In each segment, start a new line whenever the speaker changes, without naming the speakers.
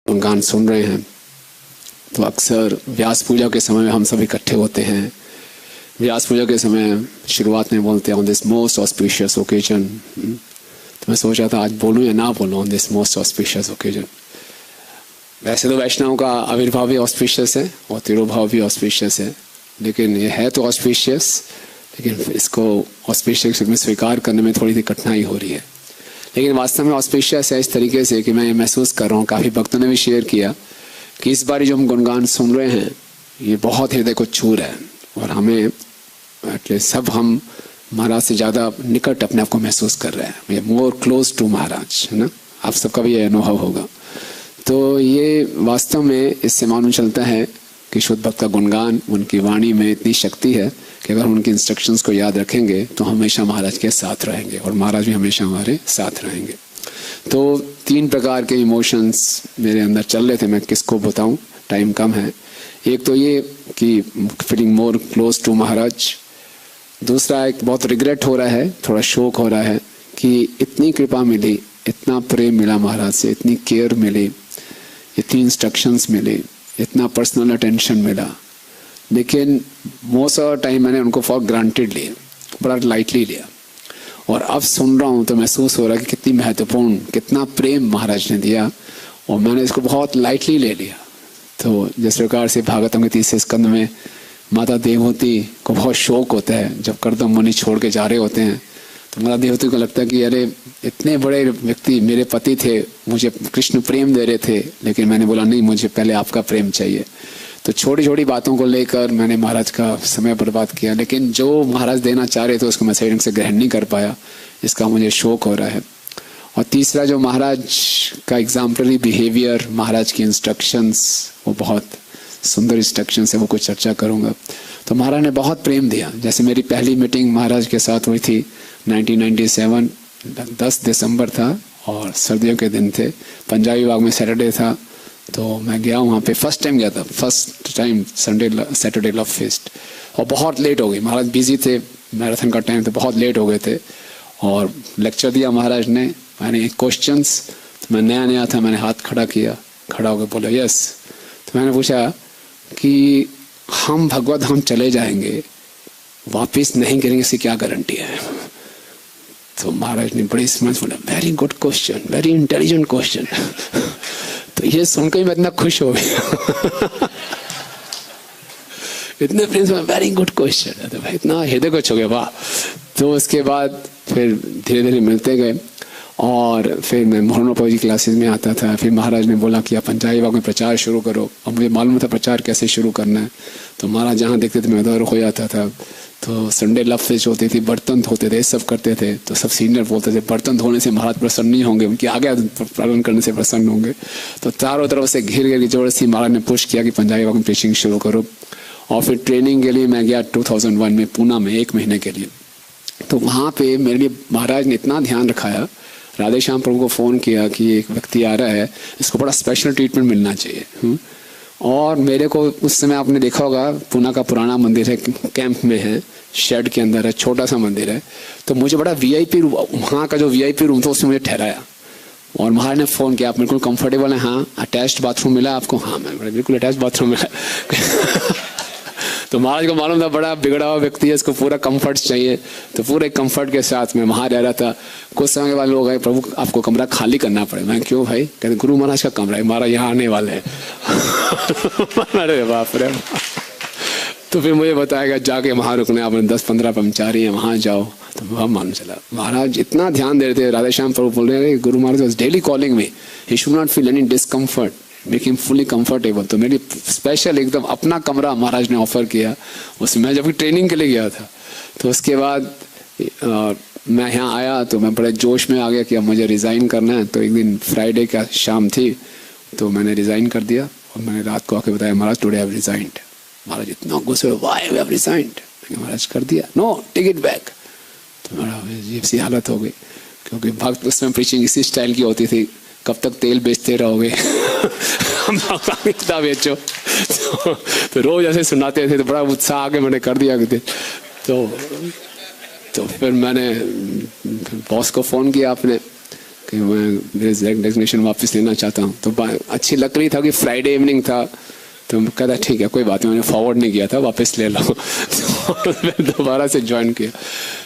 गुणगान सुन रहे हैं तो अक्सर व्यास पूजा के समय में हम सब इकट्ठे होते हैं। व्यास पूजा के समय शुरुआत में बोलते हैं on this most auspicious occasion. तो मैं सोचा था आज बोलूं या ना बोलूं on this most auspicious occasion. वैसे तो वैष्णव का आविर्भाव भी ऑस्पिशियस है और तिरुभाव भी ऑस्पिशियस है, लेकिन ये है तो ऑस्पिशियस, लेकिन इसको ऑस्पिशियस में स्वीकार करने में थोड़ी सी कठिनाई हो रही है। लेकिन वास्तव में ऑस्पिशियस है इस तरीके से कि मैं ये महसूस कर रहा हूँ, काफ़ी भक्तों ने भी शेयर किया कि इस बार जो हम गुणगान सुन रहे हैं ये बहुत हृदय को छू रहा है और हमें एटलीस्ट सब हम महाराज से ज़्यादा निकट अपने आप को महसूस कर रहे हैं। ये मोर क्लोज टू महाराज, है ना। आप सबका भी ये अनुभव होगा। तो ये वास्तव में इससे मालूम चलता है कि शुद्ध भक्त का गुणगान, उनकी वाणी में इतनी शक्ति है कि अगर हम उनकी इंस्ट्रक्शंस को याद रखेंगे तो हमेशा महाराज के साथ रहेंगे और महाराज भी हमेशा हमारे साथ रहेंगे। तो 3 प्रकार के इमोशंस मेरे अंदर चल रहे थे, मैं किसको बताऊं, टाइम कम है। एक तो ये कि फीलिंग मोर क्लोज टू महाराज। दूसरा एक बहुत रिग्रेट हो रहा है, थोड़ा शोक हो रहा है कि इतनी कृपा मिली, इतना प्रेम मिला महाराज से, इतनी केयर मिली, इतनी इंस्ट्रक्शंस मिली, इतना पर्सनल अटेंशन मिला, लेकिन मोस्ट ऑफ द टाइम मैंने उनको फॉर ग्रांटेड लिया, बड़ा लाइटली लिया। और अब सुन रहा हूँ तो महसूस हो रहा है कि कितनी महत्वपूर्ण, कितना प्रेम महाराज ने दिया और मैंने इसको बहुत लाइटली ले लिया। तो जिस प्रकार से भागवतम के 30 स्कंद में माता देवहूति को बहुत शौक होता है जब कर्दम मुनि छोड़ के जा रहे होते हैं, तो माता देवहूति को लगता है कि अरे इतने बड़े व्यक्ति मेरे पति थे, मुझे कृष्ण प्रेम दे रहे थे, लेकिन मैंने बोला नहीं, मुझे पहले आपका प्रेम चाहिए। तो छोटी छोटी बातों को लेकर मैंने महाराज का समय बर्बाद किया, लेकिन जो महाराज देना चाह रहे थे उसको मैं सही ढंग से ग्रहण नहीं कर पाया, इसका मुझे शौक हो रहा है। और तीसरा जो महाराज का एग्जाम्पलरी बिहेवियर, महाराज की इंस्ट्रक्शंस, वो बहुत सुंदर इंस्ट्रक्शंस है, वो कुछ चर्चा करूँगा। तो महाराज ने बहुत प्रेम दिया। जैसे मेरी पहली मीटिंग महाराज के साथ हुई थी 1997, 10 दिसंबर था और सर्दियों के दिन थे, पंजाबी बाग में सैटरडे था। तो मैं गया वहाँ पे, फर्स्ट टाइम गया था, first time Saturday love fest, और बहुत लेट हो गई। महाराज बिजी थे, मैराथन का टाइम तो बहुत लेट हो गए थे और लेक्चर दिया महाराज ने। मैंने क्वेश्चंस, तो मैं नया था, मैंने हाथ खड़ा किया, खड़ा होकर बोला यस। तो मैंने पूछा कि हम भगवत धाम चले जाएंगे, वापस नहीं करेंगे, इसकी क्या गारंटी है। तो महाराज ने बड़ी स्मार्ट बोला very good question, very intelligent question. तो ये सुनकर मैं इतना खुश हो गया इतने प्रेम से, वेरी गुड क्वेश्चन, तो भाई इतना हृदय को छू गया, वाह। तो उसके बाद फिर धीरे धीरे मिलते गए और फिर मैं मोहनोपा जी क्लासेस में आता था। फिर महाराज ने बोला कि आप पंजाबी बाग में प्रचार शुरू करो। अब मुझे मालूम था प्रचार कैसे शुरू करना है, तो महाराज जहाँ देखते थे मैं उधर हो जाता था। तो संडे लव फेस्ट होती थी, बर्तन धोते थे, सब करते थे। तो सब सीनियर बोलते थे बर्तन धोने से महाराज प्रसन्न नहीं होंगे, उनकी आगे पालन करने से प्रसन्न होंगे। तो चारों तरफ से घिर जबरदस्ती महाराज ने पुश किया कि पंजाबी बाग में प्रीचिंग शुरू करो। और फिर ट्रेनिंग के लिए मैं गया 2001 में पूना में 1 महीने के लिए। तो वहाँ पे मेरे लिए महाराज ने इतना ध्यान रखाया, राधे श्याम प्रभु को फ़ोन किया कि एक व्यक्ति आ रहा है, इसको बड़ा स्पेशल ट्रीटमेंट मिलना चाहिए। और मेरे को उस समय आपने देखा होगा, पूना का पुराना मंदिर है, कैंप में है, शेड के अंदर है, छोटा सा मंदिर है। तो मुझे बड़ा वीआईपी, वहाँ का जो वीआईपी रूम था उसमें मुझे ठहराया और महाराज ने फ़ोन किया, आप बिल्कुल कंफर्टेबल हैं? हाँ। अटैच्ड बाथरूम मिला आपको? हाँ। मैं बिल्कुल अटैच्ड बाथरूम मिला तो महाराज को मालूम था बड़ा बिगड़ा हुआ व्यक्ति है, इसको पूरा कंफर्ट चाहिए। तो पूरे कंफर्ट के साथ मैं वहाँ रह रहा था। कुछ समय के बाद लोग आए, प्रभु आपको कमरा खाली करना पड़े। मैं क्यों भाई? कहते गुरु महाराज का कमरा है, महाराज यहाँ आने वाले हैं अरे बाप रे। तो फिर मुझे बताया जाके वहाँ रुकना, आपने 10-15 कर्मचारी हैं, वहाँ जाओ। तो वह मालूम चला महाराज इतना ध्यान दे रहे थे। राधे श्याम प्रभु बोल रहे हैं Guru Maharaj was daily calling me, he should not feel any discomfort, make him fully comfortable. तो मेरी स्पेशल एकदम अपना कमरा महाराज ने ऑफर किया उसमें, मैं जब ट्रेनिंग के लिए गया था। तो उसके बाद मैं यहाँ आया तो मैं बड़े जोश में आ गया कि अब मुझे रिज़ाइन करना है। तो एक दिन फ्राइडे का शाम थी, तो मैंने रिज़ाइन कर दिया और मैंने रात को आके बताया महाराज टुडे आई हैव रिज़ाइंड। महाराज इतना गुस्से, व्हाई यू हैव रिज़ाइंड? महाराज कर दिया, नो टेक इट बैक। तो मेरा अजीब सी हालत हो गई, क्योंकि भक्त उसमें प्रीचिंग इसी स्टाइल की होती थी, कब तक तेल बेचते रहोगे कितना बेचो। तो रोज ऐसे सुनाते थे, तो बड़ा उत्साह आके मैंने कर दिया। तो फिर मैंने बॉस को फ़ोन किया अपने, कि मैं डेजिग्नेशन वापस लेना चाहता हूँ। तो अच्छी लग रही था कि फ्राइडे इवनिंग था, तो कहता ठीक है कोई बात नहीं, मैंने फॉरवर्ड नहीं किया था, वापस ले लो। तो मैं दोबारा से ज्वाइन किया।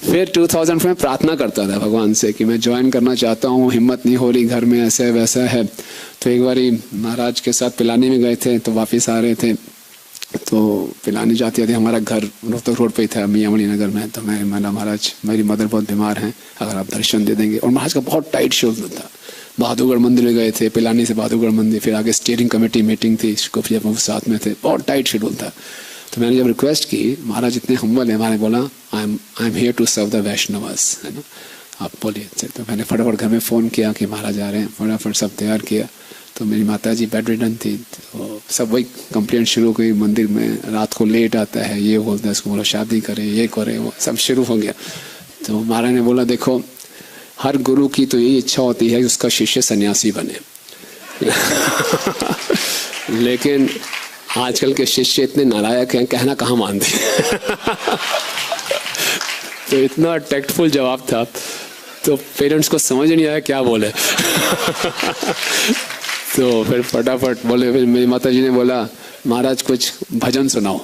फिर 2000 में प्रार्थना करता था भगवान से कि मैं ज्वाइन करना चाहता हूँ, हिम्मत नहीं हो रही, घर में ऐसा है वैसा है। तो एक बारी महाराज के साथ पिलानी में गए थे, तो वापस आ रहे थे, तो पिलानी जाती थी, हमारा घर रोहतक रोड पे ही था मियाँ मणि नगर में। तो मैं महाराज मेरी मदर बहुत बीमार हैं, अगर आप दर्शन दे देंगे। और महाराज का बहुत टाइट शेड्यूल था, बहादुरगढ़ मंदिर में गए थे, पिलानी से बहादुरगढ़ मंदिर, फिर आगे स्टीयरिंग कमेटी मीटिंग थी, जब वो साथ में थे, बहुत टाइट शेड्यूल था। तो मैंने जब रिक्वेस्ट की, महाराज इतने हम्बल है, हमारे बोला I am here to serve the Vaishnavas, है ना, आप बोलिए। तो मैंने फटाफट घर में फ़ोन किया कि महाराज आ रहे हैं, फटाफट सब तैयार किया। तो मेरी माता जी बेड रिडन थी, तो सब वही कंप्लेंट शुरू हुई, मंदिर में रात को लेट आता है, ये बोलता है, इसको बोला शादी करे, ये करे, वो सब शुरू हो गया। तो महाराज ने बोला देखो, हर गुरु की तो यही इच्छा होती है कि उसका शिष्य सन्यासी बने। लेकिन आजकल के शिष्य इतने नालायक हैं, कहना कहाँ मानते हैं। तो इतना टैक्टफुल जवाब था, तो पेरेंट्स को समझ नहीं आया क्या बोले। तो फिर फटाफट बोले, फिर मेरी माता जी ने बोला महाराज कुछ भजन सुनाओ।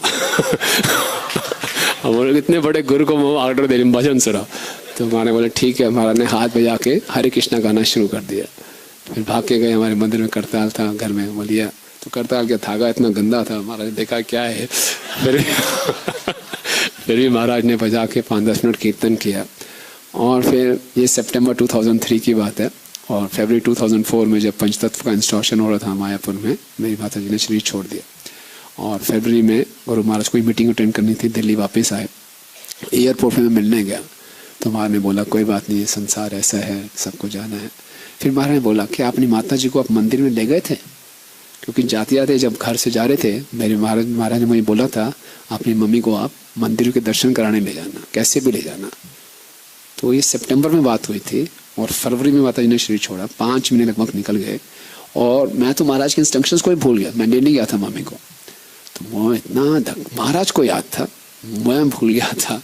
हम इतने बड़े गुरु को ऑर्डर दे रहे भजन सुनाओ। तो महाराज बोले ठीक है। महाराज ने हाथ बजा के हरे कृष्णा गाना शुरू कर दिया। फिर भाग के गए, हमारे मंदिर में करताल था घर में, बोलिए तो करताल के धागा इतना गंदा था, महाराज ने देखा क्या है। फिर भी महाराज ने बजा के 5-10 मिनट कीर्तन किया। और फिर ये सितंबर 2003 की बात है, और फरवरी 2004 में जब पंचतत्व का इंस्टॉलेशन हो रहा था मायापुर में, मेरी माता जी ने शरीर छोड़ दिया। और फरवरी में गुरु महाराज को मीटिंग अटेंड करनी थी, दिल्ली वापस आए। एयरपोर्ट में मिलने गया, तो महाराज ने बोला कोई बात नहीं, संसार ऐसा है, सबको जाना है। फिर महाराज ने बोला कि अपनी माता जी को आप मंदिर में ले गए थे? क्योंकि जाते जाते जब घर से जा रहे थे, मेरे महाराज ने मुझे बोला था अपनी मम्मी को आप मंदिर के दर्शन कराने ले जाना, कैसे भी ले जाना। तो ये सितंबर में बात हुई थी, और फरवरी में माता जी ने शरीर छोड़ा। 5 महीने लगभग निकल गए, और मैं तो महाराज के इंस्ट्रक्शंस को ही भूल गया, मैं लेने गया था मम्मी को। तो वो इतना महाराज को याद था, मैं भूल गया था।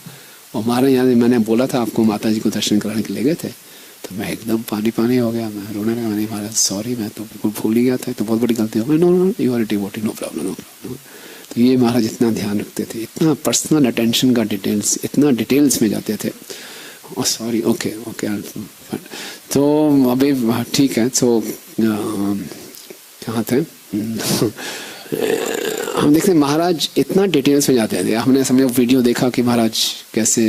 और महाराज याद, मैंने बोला था आपको माता जी को दर्शन कराने के ले गए थे, तो मैं एकदम पानी हो गया, मैं रोने लगा। नहीं महाराज सॉरी, मैं तो बिल्कुल भूल ही गया था, तो बहुत बड़ी गलती हो गई। No you are devotee, no problem. तो ये महाराज इतना ध्यान रखते थे, इतना पर्सनल अटेंशन का डिटेल्स, इतना डिटेल्स में जाते थे। Oh sorry, okay. तो अभी ठीक है। तो कहाँ थे? हम देखते हैं महाराज इतना डिटेल्स में जाते थे। हमने समझो वीडियो देखा कि महाराज कैसे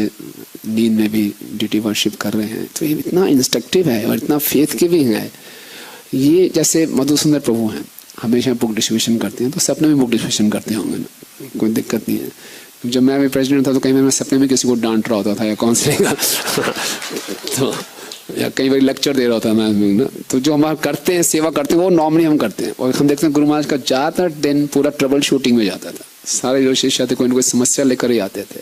नींद में भी ड्यूटी वर्शिप कर रहे हैं, तो ये इतना इंस्ट्रक्टिव है और इतना फेथ गिविंग है। ये जैसे मधुसुंदर प्रभु हैं, हमेशा बुक डिस्ट्रीब्यूशन करते हैं, तो सपने में बुक डिस्ट्रीब्यूशन करते होंगे ना, कोई दिक्कत नहीं है। जब मैं भी प्रेसिडेंट था तो कई बार मैं सपने में किसी को डांट रहा होता था या काउंसलिंग का तो या कई बार लेक्चर दे रहा होता मैं ना। तो जो हम करते हैं, सेवा करते हैं, वो नॉर्मली हम करते हैं। और हम देखते हैं गुरु महाराज का ज़्यादातर दिन पूरा ट्रबल शूटिंग में जाता था। सारे जो शिष्य थे कोई ना कोई समस्या लेकर ही आते थे।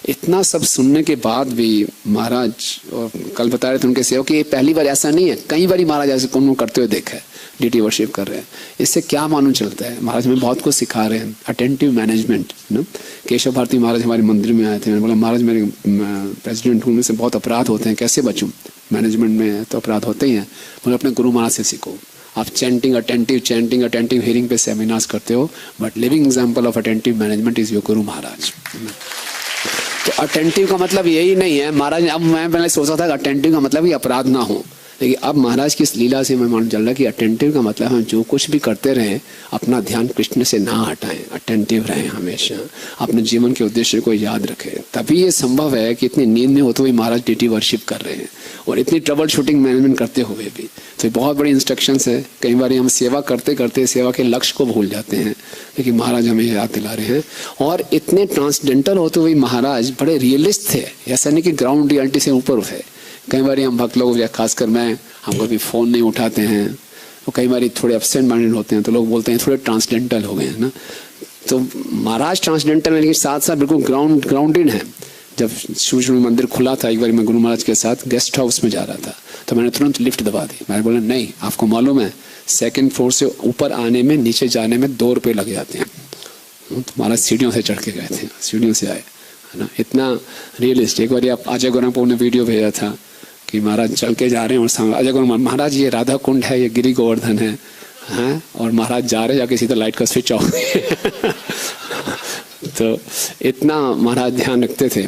इतना सब सुनने के बाद भी महाराज, और कल बता रहे थे उनके सेवक कि ये पहली बार ऐसा नहीं है, कई बार महाराज ऐसे कौन करते हुए देखा है, ड्यूटी वर्शिप कर रहे हैं। इससे क्या मालूम चलता है? महाराज हमें बहुत कुछ सिखा रहे हैं, अटेंटिव मैनेजमेंट ना। केशव भारती महाराज हमारे मंदिर में आए थे, मैंने बोला महाराज मेरे प्रेसिडेंट हूँ, में से बहुत अपराध होते हैं, कैसे बचूं? मैनेजमेंट में तो अपराध होते ही हैं। बोले अपने गुरु महाराज से सीखो। आप चैंटिंग अटेंटिव हियरिंग पे सेमिनार्स करते हो, but living example of attentive management is your Guru Maharaj. तो अटेंटिव का मतलब यही नहीं है महाराज। अब मैं पहले सोचा था कि अटेंटिव का मतलब ये अपराध ना हो, लेकिन अब महाराज की इस लीला से मैं मान चल रहा कि अटेंटिव का मतलब हम जो कुछ भी करते रहें अपना ध्यान कृष्ण से ना हटाएं, अटेंटिव रहें, हमेशा अपने जीवन के उद्देश्य को याद रखें। तभी ये संभव है कि इतनी नींद में होते हुए महाराज ड्यूटी वर्शिप कर रहे हैं और इतनी ट्रबल शूटिंग मैनेजमेंट करते हुए भी। तो ये बहुत बड़ी इंस्ट्रक्शंस है। कई बार हम सेवा करते करते सेवा के लक्ष्य को भूल जाते हैं, लेकिन महाराज हमें याद दिला रहे हैं। और इतने ट्रांसडेंटल होते हुए महाराज बड़े रियलिस्ट थे, ऐसा नहीं कि ग्राउंड रियलिटी से ऊपर उठे। कई बार हम भक्त लोग, या खासकर मैं, हम कभी फ़ोन नहीं उठाते हैं, तो कई बार थोड़े एब्सेंट माइंडेड होते हैं, तो लोग बोलते हैं थोड़े ट्रांसडेंटल हो गए हैं ना। तो महाराज ट्रांसडेंटल है, लेकिन साथ साथ बिल्कुल ग्राउंडेड है। जब शुरू मंदिर खुला था, एक बार मैं गुरु महाराज के साथ गेस्ट हाउस में जा रहा था, तो मैंने तुरंत लिफ्ट दबा दी। मैंने बोला नहीं, आपको मालूम है 2nd फ्लोर से ऊपर आने में, नीचे जाने में 2 रुपये लग जाते हैं। तो महाराज सीढ़ियों से चढ़ के गए थे, सीढ़ियों से आए, है ना। इतना रियलिस्ट। एक बार आप अजय गोरखपुर ने वीडियो भेजा था कि महाराज चल के जा रहे हैं और सामने अजय गुरु महाराज ये राधा कुंड है, ये गिरी गोवर्धन है, हैं, और महाराज जा रहे जाके सीधा लाइट का स्विच ऑफ तो इतना महाराज ध्यान रखते थे।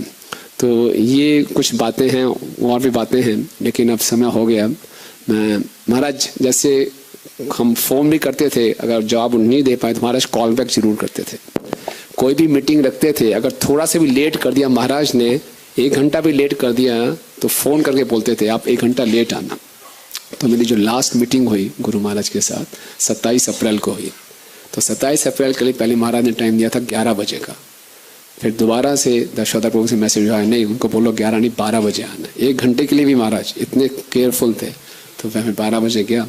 तो ये कुछ बातें हैं, और भी बातें हैं, लेकिन अब समय हो गया। मैं महाराज जैसे हम फोन भी करते थे, अगर जवाब नहीं दे पाए तो महाराज कॉल बैक जरूर करते थे। कोई भी मीटिंग रखते थे, अगर थोड़ा सा भी लेट कर दिया महाराज ने, 1 घंटा भी लेट कर दिया तो फोन करके बोलते थे आप 1 घंटा लेट आना। तो मेरी जो लास्ट मीटिंग हुई गुरु महाराज के साथ 27 अप्रैल को हुई। तो 27 अप्रैल के लिए पहले महाराज ने टाइम दिया था 11 बजे का, फिर दोबारा से दशवतार प्रभु से मैसेज आया, नहीं उनको बोलो 11 नहीं 12 बजे आना। 1 घंटे के लिए भी महाराज इतने केयरफुल थे। तो मैं 12 बजे गया।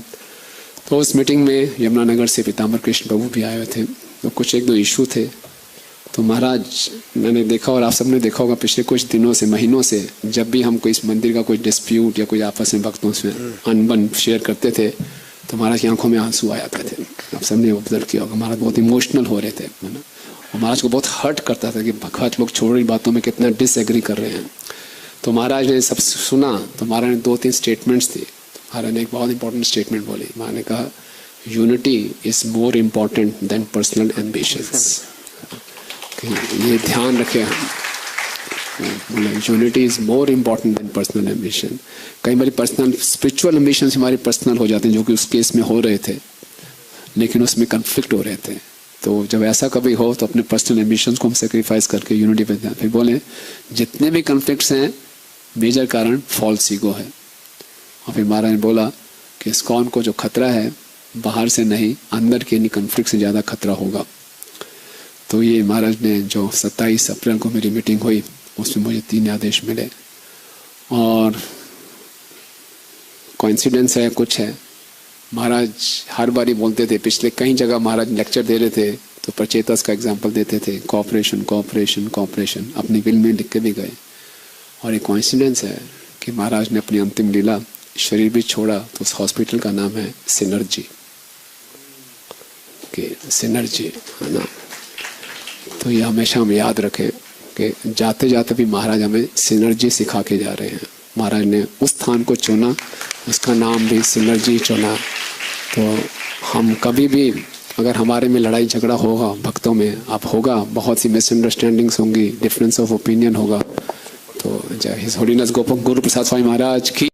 तो उस मीटिंग में यमुनानगर से पीताम्बर कृष्ण प्रभु भी आए हुए थे। तो कुछ 1-2 इशू थे। तो महाराज मैंने देखा और आप सबने देखा होगा पिछले कुछ दिनों से, महीनों से, जब भी हम कोई इस मंदिर का कोई डिस्प्यूट या कोई आपस में भक्तों से अनबन शेयर करते थे तो महाराज की आंखों में आंसू आ जाते थे। आप सबने ऑब्जर्व किया होगा, महाराज बहुत इमोशनल हो रहे थे, है ना। और महाराज को बहुत हर्ट करता था कि भक्त लोग छोटी बातों में कितना डिसएग्री कर रहे हैं। तो महाराज ने सब सुना। तो महाराज ने 2-3 स्टेटमेंट्स दी। महाराज ने एक बहुत इंपॉर्टेंट स्टेटमेंट बोली। महाराज ने कहा unity is more important than personal ambitions. ये ध्यान रखें हम। Unity is more important than personal ambition. कई बार पर्सनल स्पिरिचुअल एम्बिशन हमारी पर्सनल हो जाते हैं, जो कि उस केस में हो रहे थे, लेकिन उसमें कन्फ्लिक्ट हो रहे थे। तो जब ऐसा कभी हो तो अपने पर्सनल एम्बिशंस को हम सेक्रीफाइस करके यूनिटी पे ध्यान। फिर बोले जितने भी कन्फ्लिक्ट्स हैं मेजर कारण फॉल्स ईगो है। और फिर महाराज ने बोला कि इस्कॉन को जो खतरा है बाहर से नहीं, अंदर के नहीं कन्फ्लिक्ट से ज़्यादा खतरा होगा। तो ये महाराज ने जो 27 अप्रैल को मेरी मीटिंग हुई उसमें मुझे 3 आदेश मिले। और कोइंसिडेंस है कुछ है, महाराज हर बार ही बोलते थे। पिछले कई जगह महाराज लेक्चर दे रहे थे तो प्रचेतस का एग्जाम्पल देते थे, कोऑपरेशन कोऑपरेशन कोऑपरेशन, अपनी विल में लिख के भी गए। और एक कोइंसिडेंस है कि महाराज ने अपनी अंतिम लीला शरीर भी छोड़ा तो उस हॉस्पिटल का नाम है सिनर्जी, कि सिनर्जी, है ना। तो ये हमेशा हम याद रखें कि जाते जाते भी महाराज हमें सिनर्जी सिखा के जा रहे हैं। महाराज ने उस स्थान को चुना, उसका नाम भी सिनर्जी चुना। तो हम कभी भी अगर हमारे में लड़ाई झगड़ा होगा भक्तों में, अब होगा, बहुत सी मिसअंडरस्टैंडिंग्स होंगी, डिफरेंस ऑफ ओपिनियन होगा। तो जय हिज होलीनेस गोपक गुरु प्रसाद स्वामी महाराज की